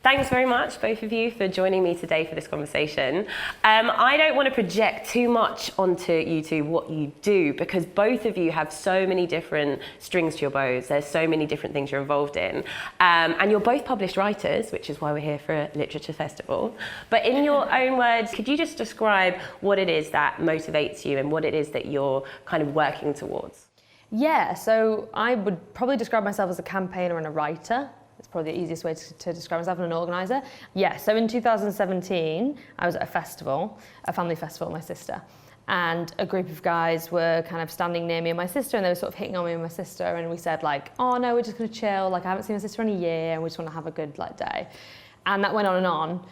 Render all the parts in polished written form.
Thanks very much, both of you, for joining me today for this conversation. I don't want to project too much onto you two what you do, because both of you have so many different strings to your bows. There's so many different things you're involved in. And you're both published writers, which is why we're here for a literature festival. But in your own words, could you just describe what it is that motivates you and what it is that you're kind of working towards? Yeah, so I would probably describe myself as a campaigner and a writer. It's probably the easiest way to describe myself, and an organiser. Yeah, so in 2017, I was at a festival, a family festival with my sister. And a group of guys were kind of standing near me and my sister, and they were sort of hitting on me and my sister, and we said like, oh no, we're just gonna chill, like I haven't seen my sister in a year, and we just wanna have a good like day. And that went on and on.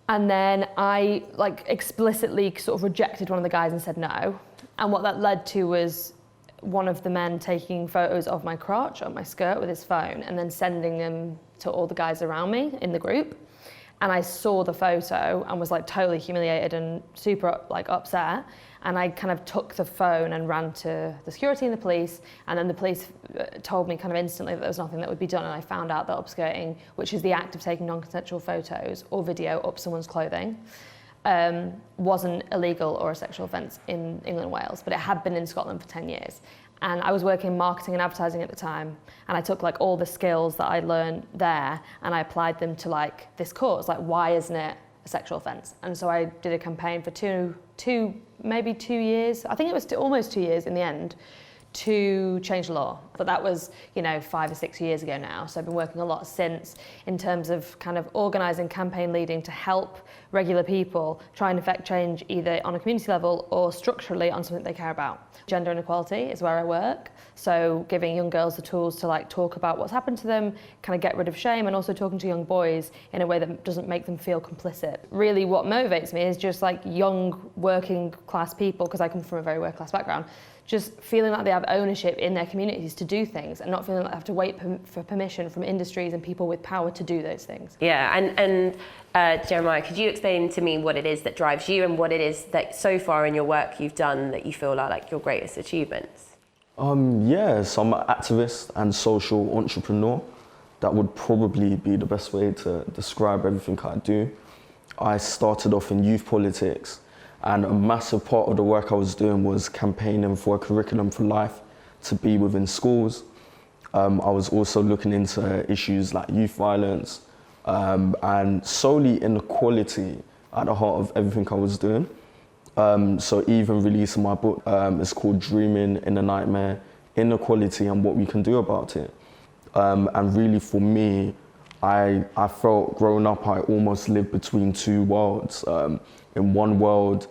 And then I like explicitly sort of rejected one of the guys and said no. And what that led to was one of the men taking photos of my crotch on my skirt with his phone and then sending them to all the guys around me in the group. And I saw the photo and was like totally humiliated and super like upset. And I kind of took the phone and ran to the security and the police. And then the police told me kind of instantly that there was nothing that would be done. And I found out that upskirting, which is the act of taking non-consensual photos or video up someone's clothing, wasn't illegal or a sexual offence in England and Wales, but it had been in Scotland for 10 years. And I was working in marketing and advertising at the time, and I took like all the skills that I learned there and I applied them to like this cause, like why isn't it a sexual offence? And so I did a campaign for maybe 2 years, I think it was almost 2 years in the end, to change the law. But that was, 5 or 6 years ago now. So I've been working a lot since in terms of kind of organising, campaign leading to help regular people try and affect change either on a community level or structurally on something they care about. Gender inequality is where I work. So giving young girls the tools to like talk about what's happened to them, kind of get rid of shame, and also talking to young boys in a way that doesn't make them feel complicit. Really what motivates me is just like young working class people, because I come from a very working class background, just feeling like they have ownership in their communities to do things and not feeling like they have to wait for permission from industries and people with power to do those things. Yeah, and Jeremiah, could you explain to me what it is that drives you and what it is that so far in your work you've done that you feel are like your greatest achievements? So I'm an activist and social entrepreneur. That would probably be the best way to describe everything I do. I started off in youth politics, and a massive part of the work I was doing was campaigning for a curriculum for life to be within schools. I was also looking into issues like youth violence and solely inequality at the heart of everything I was doing. So even releasing my book, it's called Dreaming in a Nightmare, Inequality and What We Can Do About It. And really for me, I felt growing up, I almost lived between two worlds. In one world,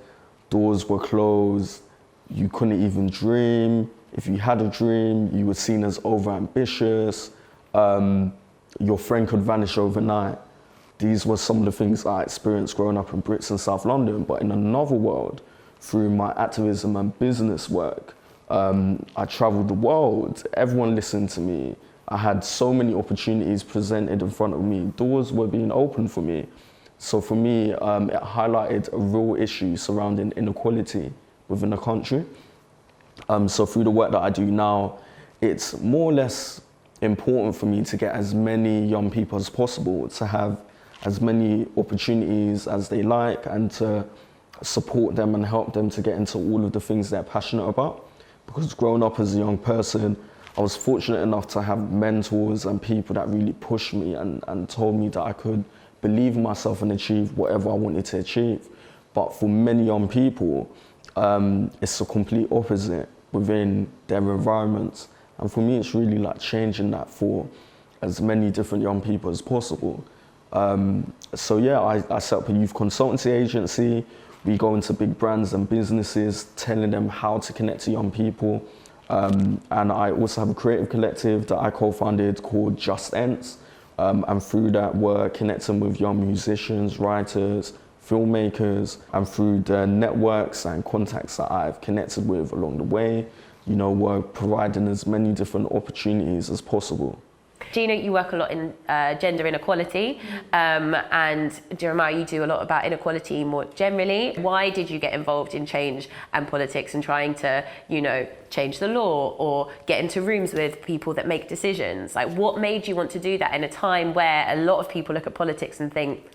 doors were closed, you couldn't even dream. If you had a dream, you were seen as overambitious. Your friend could vanish overnight. These were some of the things I experienced growing up in Brixton, South London. But in another world, through my activism and business work, I traveled the world. Everyone listened to me. I had so many opportunities presented in front of me. Doors were being opened for me. So for me, it highlighted a real issue surrounding inequality within the country. So through the work that I do now, it's more or less important for me to get as many young people as possible to have as many opportunities as they like and to support them and help them to get into all of the things they're passionate about. Because growing up as a young person, I was fortunate enough to have mentors and people that really pushed me and told me that I could believe in myself and achieve whatever I wanted to achieve. But for many young people, it's the complete opposite within their environments. And for me, it's really like changing that for as many different young people as possible. I set up a youth consultancy agency. We go into big brands and businesses, telling them how to connect to young people. And I also have a creative collective that I co-founded called Just Ents. And through that, we're connecting with young musicians, writers, filmmakers, and through the networks and contacts that I've connected with along the way, we're providing as many different opportunities as possible. Gina, you work a lot in gender inequality, and Jeremiah, you do a lot about inequality more generally. Why did you get involved in change and politics and trying to, you know, change the law or get into rooms with people that make decisions? Like, what made you want to do that in a time where a lot of people look at politics and think,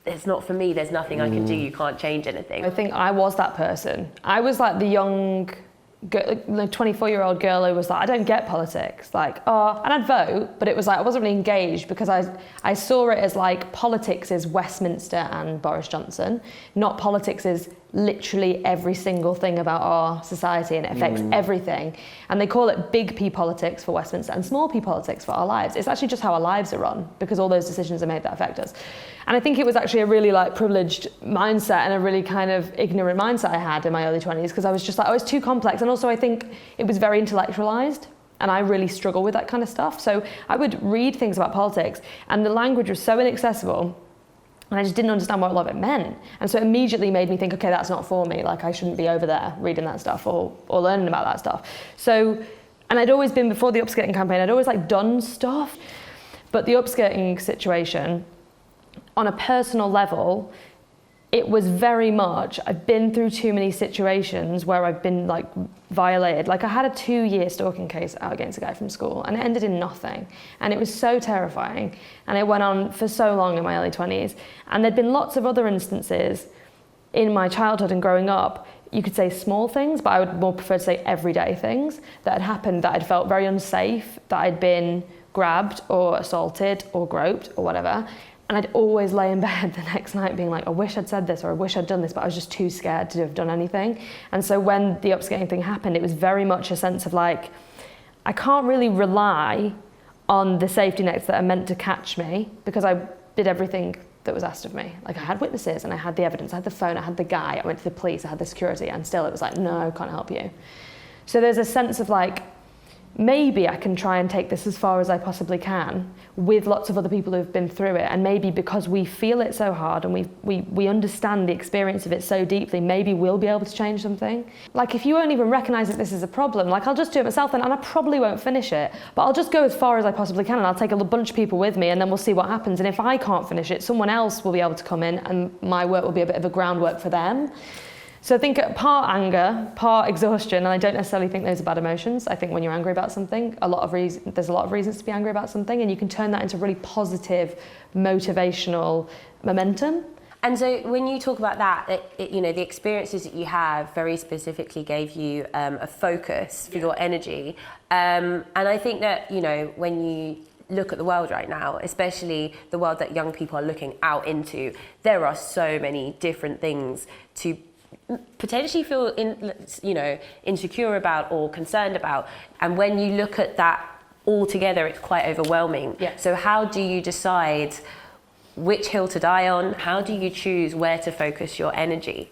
it's not for me, there's nothing I can do, you can't change anything? I think I was that person. I was like the young, 24-year-old girl who was like, I don't get politics. Like, oh, and I'd vote, but it was like, I wasn't really engaged because I saw it as like, politics is Westminster and Boris Johnson, not politics is literally every single thing about our society, and it affects everything. And they call it big P politics for Westminster and small p politics for our lives. It's actually just how our lives are run, because all those decisions are made that affect us. And I think it was actually a really like privileged mindset and a really kind of ignorant mindset I had in my early 20s, because I was just like, oh, it's too complex. And also I think it was very intellectualized, and I really struggle with that kind of stuff. So I would read things about politics and the language was so inaccessible, and I just didn't understand what a lot of it meant. And so it immediately made me think, okay, that's not for me. Like, I shouldn't be over there reading that stuff or learning about that stuff. So, and I'd always been, before the upskirting campaign, I'd always like done stuff. But the upskirting situation, on a personal level, it was very much, I've been through too many situations where I've been like violated. Like, I had a 2-year stalking case out against a guy from school, and it ended in nothing. And it was so terrifying. And it went on for so long in my early 20s. And there'd been lots of other instances in my childhood and growing up. You could say small things, but I would more prefer to say everyday things that had happened, that I'd felt very unsafe, that I'd been grabbed or assaulted or groped or whatever. And I'd always lay in bed the next night being like, I wish I'd said this, or I wish I'd done this, but I was just too scared to have done anything. And so when the upskirting thing happened, it was very much a sense of like, I can't really rely on the safety nets that are meant to catch me, because I did everything that was asked of me. Like, I had witnesses and I had the evidence, I had the phone, I had the guy, I went to the police, I had the security, and still it was like, no, can't help you. So there's a sense of like, maybe I can try and take this as far as I possibly can with lots of other people who've been through it, and maybe because we feel it so hard and we understand the experience of it so deeply, maybe we'll be able to change something. Like, if you won't even recognise that this is a problem, like, I'll just do it myself then, and I probably won't finish it, but I'll just go as far as I possibly can, and I'll take a bunch of people with me, and then we'll see what happens. And if I can't finish it, someone else will be able to come in, and my work will be a bit of a groundwork for them. So I think part anger, part exhaustion, and I don't necessarily think those are bad emotions. I think when you're angry about something, there's a lot of reasons to be angry about something, and you can turn that into really positive, motivational momentum. And so when you talk about that, you know, the experiences that you have very specifically gave you a focus for your energy. And I think that, you know, when you look at the world right now, especially the world that young people are looking out into, there are so many different things to potentially feel insecure about or concerned about, and when you look at that all together, it's quite overwhelming. Yeah. So how do you decide which hill to die on? How do you choose where to focus your energy?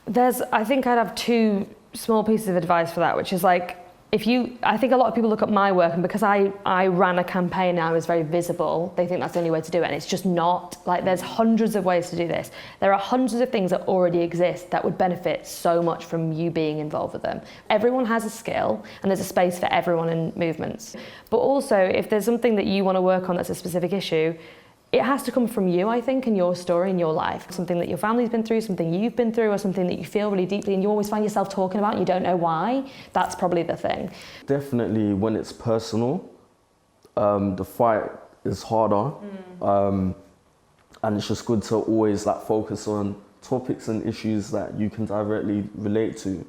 I think I'd have 2 small pieces of advice for that, which is like, I think a lot of people look at my work, and because I ran a campaign and I was very visible, they think that's the only way to do it, and it's just not. Like, there's hundreds of ways to do this. There are hundreds of things that already exist that would benefit so much from you being involved with them. Everyone has a skill, and there's a space for everyone in movements. But also, if there's something that you want to work on that's a specific issue, it has to come from you, I think, and your story and your life. Something that your family's been through, something you've been through, or something that you feel really deeply and you always find yourself talking about and you don't know why. That's probably the thing. Definitely when it's personal, the fight is harder. And it's just good to always like focus on topics and issues that you can directly relate to,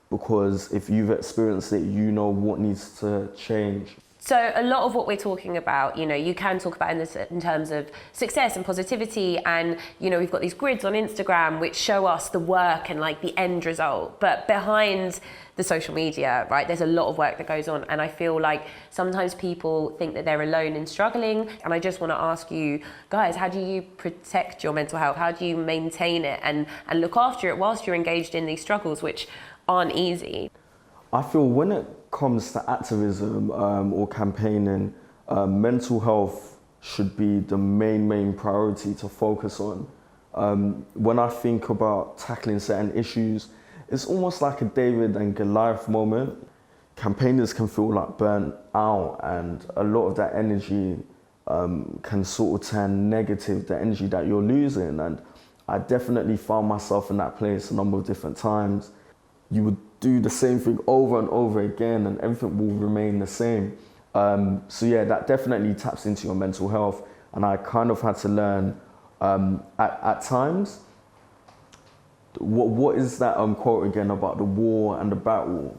because if you've experienced it, you know what needs to change. So a lot of what we're talking about, you know, you can talk about in terms of success and positivity, and, you know, we've got these grids on Instagram which show us the work and like the end result. But behind the social media, right, there's a lot of work that goes on, and I feel like sometimes people think that they're alone in struggling. And I just want to ask you guys, how do you protect your mental health? How do you maintain it and look after it whilst you're engaged in these struggles, which aren't easy? I feel when it comes to activism or campaigning, mental health should be the main priority to focus on. When I think about tackling certain issues, it's almost like a David and Goliath moment. campaigners can feel like burnt out, and a lot of that energy can sort of turn negative, the energy that you're losing. And I definitely found myself in that place a number of different times. You would do the same thing over and over again and everything will remain the same. So yeah, that definitely taps into your mental health. And I kind of had to learn at times, what is that quote again about the war and the battle?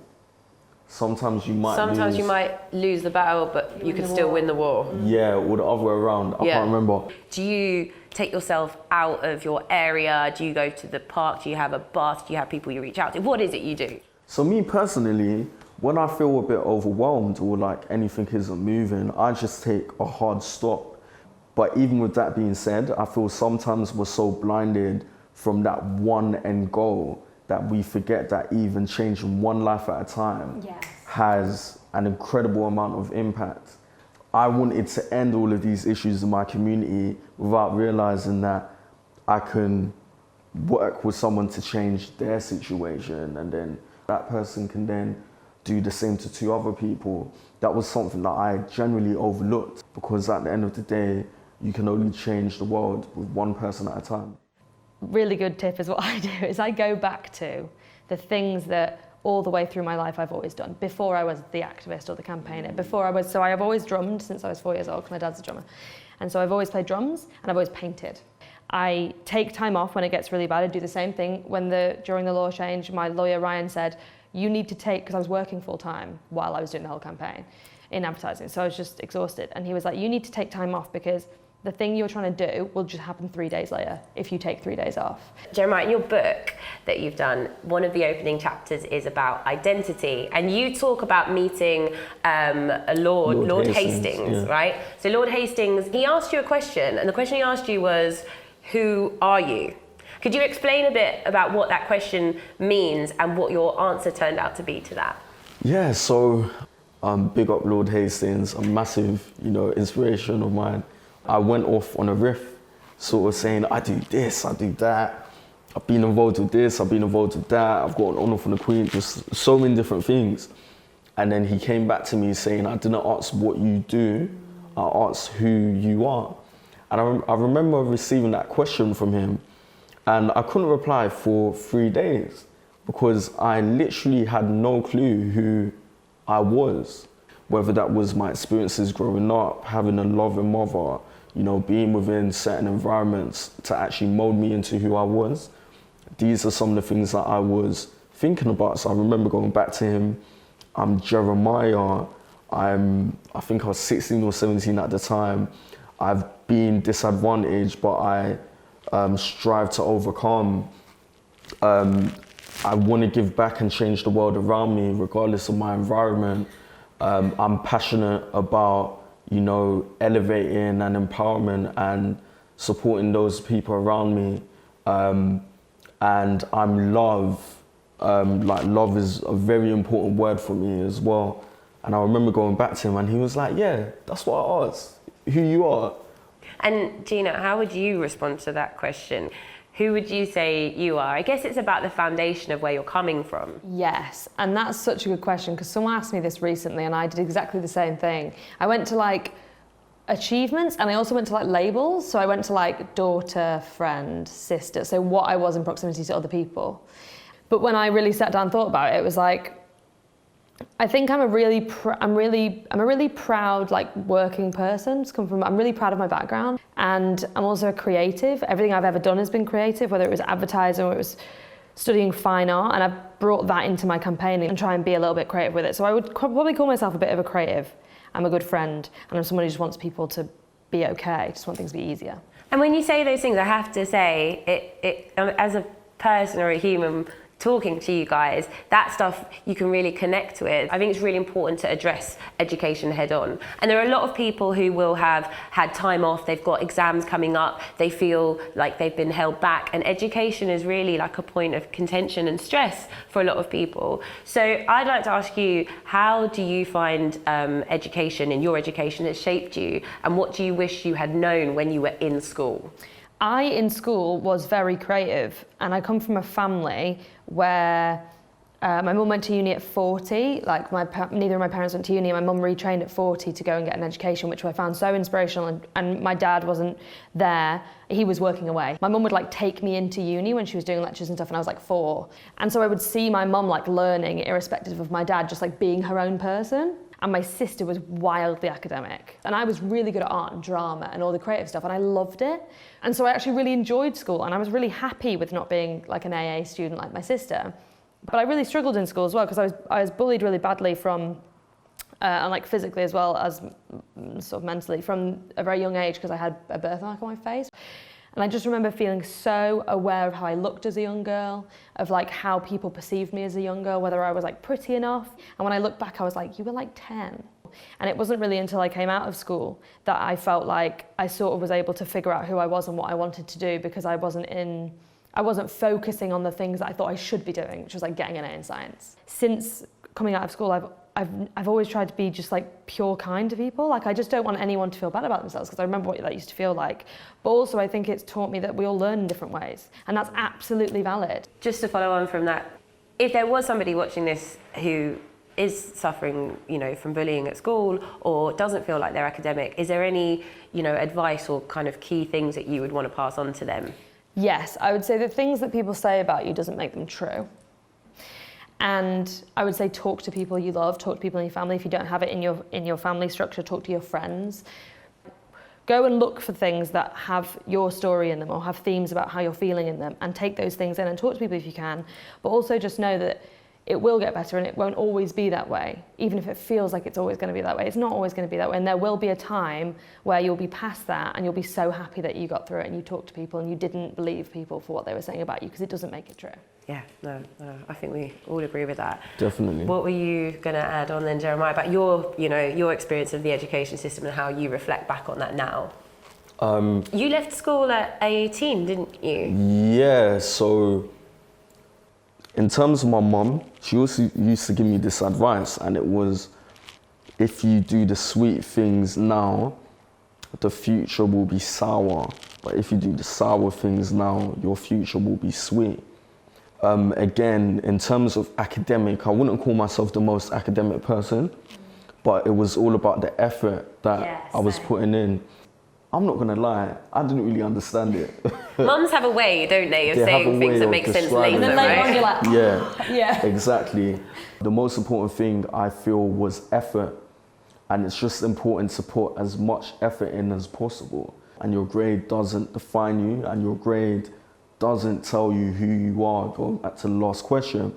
Sometimes you might lose the battle, but you can still win the war. Yeah, or the other way around. I can't remember. Do you take yourself out of your area? Do you go to the park? Do you have a bath? Do you have people you reach out to? What is it you do? So me personally, when I feel a bit overwhelmed or like anything isn't moving, I just take a hard stop. But even with that being said, I feel sometimes we're so blinded from that one end goal that we forget that even changing one life at a time has an incredible amount of impact. I wanted to end all of these issues in my community without realizing that I can work with someone to change their situation, and then that person can then do the same to 2 other people. That was something that I generally overlooked, because at the end of the day, you can only change the world with one person at a time. Really good tip is what I do, is I go back to the things that all the way through my life I've always done. Before I was the activist or the campaigner, so I have always drummed since I was 4 years old, because my dad's a drummer. And so I've always played drums and I've always painted. I take time off when it gets really bad. I do the same thing. During the law change, my lawyer Ryan said, you need to take, because I was working full time while I was doing the whole campaign in advertising. So I was just exhausted. And he was like, you need to take time off, because the thing you're trying to do will just happen 3 days later if you take 3 days off. Jeremiah, in your book that you've done, one of the opening chapters is about identity, and you talk about meeting Lord Hastings, right? So Lord Hastings, he asked you a question, and the question he asked you was, who are you? Could you explain a bit about what that question means and what your answer turned out to be to that? Yeah, so big up Lord Hastings, a massive, inspiration of mine. I went off on a riff, sort of saying, I do this, I do that. I've been involved with this, I've been involved with that. I've got an honour from the Queen, just so many different things. And then he came back to me saying, I didn't ask what you do, I asked who you are. And I remember receiving that question from him, and I couldn't reply for 3 days because I literally had no clue who I was. Whether that was my experiences growing up, having a loving mother, being within certain environments to actually mold me into who I was. These are some of the things that I was thinking about. So I remember going back to him. I'm Jeremiah. I think I was 16 or 17 at the time. I've been disadvantaged, but I strive to overcome. I want to give back and change the world around me, regardless of my environment. I'm passionate about, elevating and empowerment and supporting those people around me. And I'm love. Love is a very important word for me as well. And I remember going back to him and he was like, yeah, that's what I asked, who you are. And Gina, how would you respond to that question? Who would you say you are? I guess it's about the foundation of where you're coming from. Yes, and that's such a good question, because someone asked me this recently and I did exactly the same thing. I went to achievements, and I also went to labels. So I went to daughter, friend, sister, so what I was in proximity to other people. But when I really sat down and thought about it, it was I think I'm a really proud working person. I'm really proud of my background, and I'm also a creative. Everything I've ever done has been creative, whether it was advertising or it was studying fine art, and I've brought that into my campaigning and try and be a little bit creative with it. So I would probably call myself a bit of a creative. I'm a good friend, and I'm someone who just wants people to be okay, just want things to be easier. And when you say those things, I have to say, as a person or a human talking to you guys, that stuff you can really connect with. I think it's really important to address education head on. And there are a lot of people who will have had time off, they've got exams coming up, they feel like they've been held back, and education is really a point of contention and stress for a lot of people. So I'd like to ask you, how do you find education in your education has shaped you, and what do you wish you had known when you were in school? In school was very creative, and I come from a family where My mum went to uni at 40, like neither of my parents went to uni, and my mum retrained at 40 to go and get an education, which I found so inspirational, and my dad wasn't there, he was working away. My mum would like take me into uni when she was doing lectures and stuff, and I was like 4. And so I would see my mum like learning, irrespective of my dad, just like being her own person. And my sister was wildly academic. And I was really good at art and drama and all the creative stuff, and I loved it. And so I actually really enjoyed school, and I was really happy with not being like an AA student like my sister. But I really struggled in school as well, because I was bullied really badly from, and like physically as well as sort of mentally, from a very young age, because I had a birthmark on my face. And I just remember feeling so aware of how I looked as a young girl, of like how people perceived me as a young girl, whether I was like pretty enough. And when I look back, I was like, you were like 10. And it wasn't really until I came out of school that I felt like I sort of was able to figure out who I was and what I wanted to do, because I wasn't focusing on the things that I thought I should be doing, which was like getting an A in science. Since coming out of school, I've always tried to be just like pure kind to people. Like I just don't want anyone to feel bad about themselves, because I remember what that used to feel like. But also I think it's taught me that we all learn in different ways, and that's absolutely valid. Just to follow on from that, if there was somebody watching this who is suffering, from bullying at school or doesn't feel like they're academic, is there any, advice or kind of key things that you would want to pass on to them? Yes, I would say the things that people say about you doesn't make them true. And I would say talk to people you love, talk to people in your family. If you don't have it in your family structure, talk to your friends. Go and look for things that have your story in them or have themes about how you're feeling in them, and take those things in and talk to people if you can. But also just know that it will get better, and it won't always be that way. Even if it feels like it's always going to be that way, it's not always going to be that way. And there will be a time where you'll be past that, and you'll be so happy that you got through it and you talked to people and you didn't believe people for what they were saying about you, because it doesn't make it true. Yeah, no, I think we all agree with that. Definitely. What were you going to add on then, Jeremiah, about your experience of the education system and how you reflect back on that now? You left school at 18, didn't you? Yeah, so in terms of my mum, she also used to give me this advice, and it was, if you do the sweet things now, the future will be sour. But if you do the sour things now, your future will be sweet. Again, in terms of academic, I wouldn't call myself the most academic person, but it was all about the effort that I was putting in. I'm not gonna lie, I didn't really understand it. Mums have a way, don't they, of saying things that make sense later, and then later on you're like, yeah, exactly. The most important thing I feel was effort, and it's just important to put as much effort in as possible. And your grade doesn't define you, and your grade doesn't tell you who you are. Going back to the last question,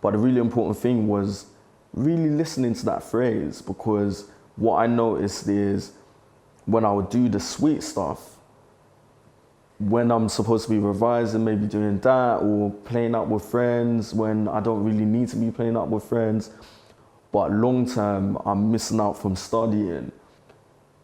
but the really important thing was really listening to that phrase, because what I noticed is, when I would do the sweet stuff, when I'm supposed to be revising, maybe doing that, or playing out with friends when I don't really need to be playing out with friends, but long term, I'm missing out from studying.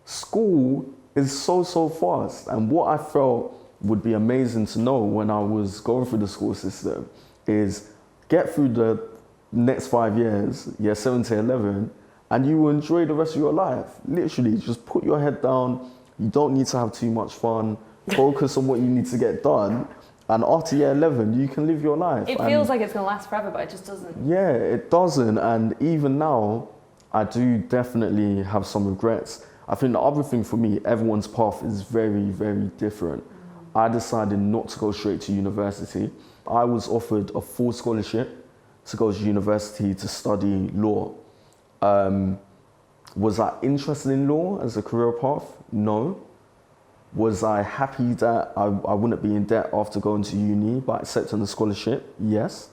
School is so fast, and what I felt would be amazing to know when I was going through the school system is get through the next 5 years, year 7 to 11, and you will enjoy the rest of your life. Literally, just put your head down. You don't need to have too much fun. Focus on what you need to get done. And after year 11, you can live your life. It feels like it's going to last forever, but it just doesn't. Yeah, it doesn't. And even now, I do definitely have some regrets. I think the other thing for me, everyone's path is very different. I decided not to go straight to university. I was offered a full scholarship to go to university to study law. Was I interested in law as a career path? No. Was I happy that I wouldn't be in debt after going to uni by accepting the scholarship? Yes.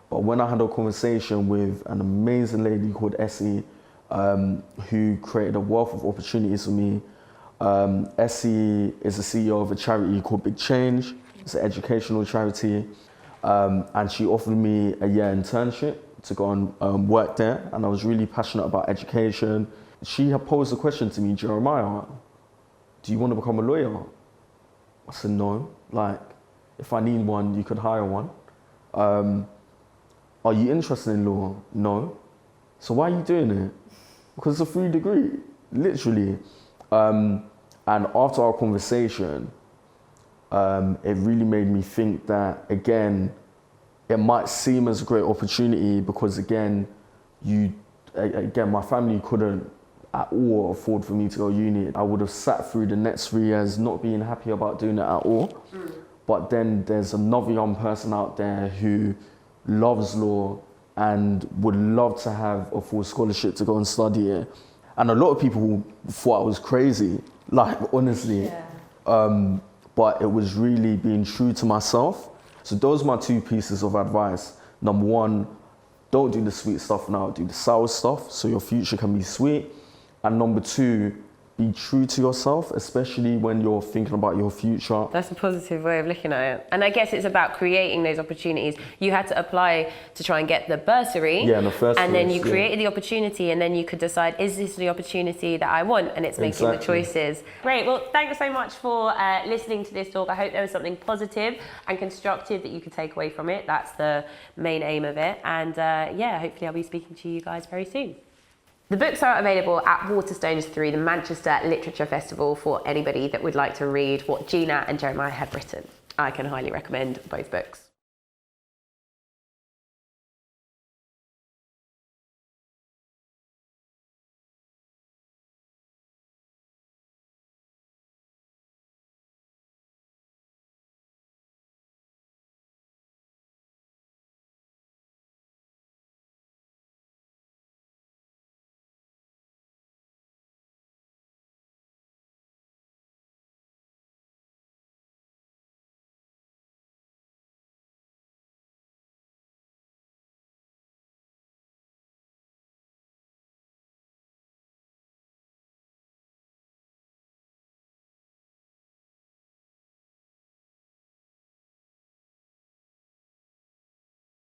But when I had a conversation with an amazing lady called Essie, who created a wealth of opportunities for me. Essie is the CEO of a charity called Big Change. It's an educational charity. And she offered me a year internship to go and work there, and I was really passionate about education. She had posed a question to me, Jeremiah, do you want to become a lawyer? I said, no. Like, if I need one, you could hire one. Are you interested in law? No. So why are you doing it? Because it's a free degree, literally. And after our conversation, it really made me think that, again, it might seem as a great opportunity because again, my family couldn't at all afford for me to go uni. I would have sat through the next 3 years not being happy about doing it at all. But then there's another young person out there who loves law and would love to have a full scholarship to go and study it. And a lot of people thought I was crazy, like honestly. But it was really being true to myself. So those are my 2 pieces of advice. Number 1, don't do the sweet stuff now, do the sour stuff so your future can be sweet. And number 2, be true to yourself, especially when you're thinking about your future. That's a positive way of looking at it. And I guess it's about creating those opportunities. You had to apply to try and get the bursary. Yeah, in the first And then place, you created the opportunity, and then you could decide, is this the opportunity that I want? And it's making the choices. Great, well, thanks so much for listening to this talk. I hope there was something positive and constructive that you could take away from it. That's the main aim of it. And yeah, hopefully I'll be speaking to you guys very soon. The books are available at Waterstones through the Manchester Literature Festival for anybody that would like to read what Gina and Jeremiah have written. I can highly recommend both books.